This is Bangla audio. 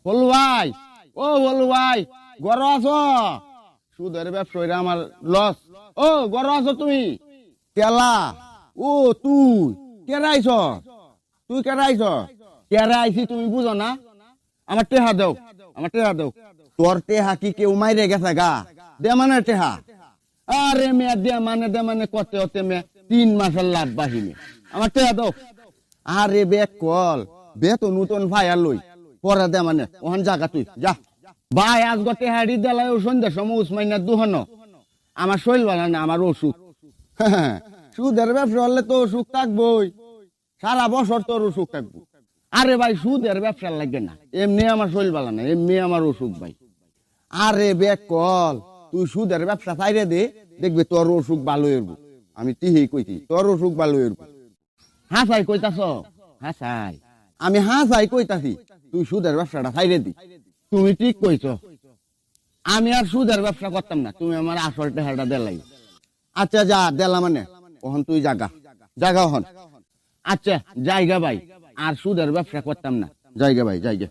বলু ভাই, ও বলু ভাই, ঘর আছো? সুদের ব্যবসায়ীরা আমার লস। ও ঘর আছো তুমি? কেলা? ও তুই কেরা আইছ? তুই কেরা আইছ? কেরা আইছি তুমি বুঝো না? আমার টেহা দাও, আমার টেহা দাও। তোর টেহা কি কেউ মাইরে গেছে গা? দে মানে টেহা। আরে মেয়ে দে মানে করতে হতে মে 3 মাসের লাভ বাহিনী। আমার টেহা দাও। আরে বেক কল, বে তো নতুন ফায়ার লই পরে দে মানে ওখান জায়গা তুই যা। ভাই আজ গতে হাড়ি দেলায় সন্ধ্যার সময় উসমাইনার দুহন আমার শৈল বালা না, আমার অসুখ। সুদের ব্যবসা হলে তো অসুখ থাকবই, সারা বছর তোর অসুখ থাকবো। আরে ভাই সুদের ব্যবসা লাগে না, এমনি আমার শৈল বালা না, এমনি আমার অসুখ ভাই। আরে বেক কল, তুই সুদের ব্যবসা চাইরে দে, দেখবি তোর অসুখ ভালো হইব। আমি তিহি কইছি তোর অসুখ ভালো হইব। হাসাই কইতাছ? হাসাই আমি হাসাই কইতাছি তুই সুদের ব্যবসাটা চাইরে দি। তুমি ঠিক কইছো, আমি আর সুদের ব্যবসা করতাম না, তুমি আমার আসল টেহাটা দেলাই। আচ্ছা যা দেলা মানে ওহন তুই জাগা জাগা হন। আচ্ছা জায়গা ভাই, আর সুদের ব্যবসা করতাম না, জায়গা ভাই জায়গা।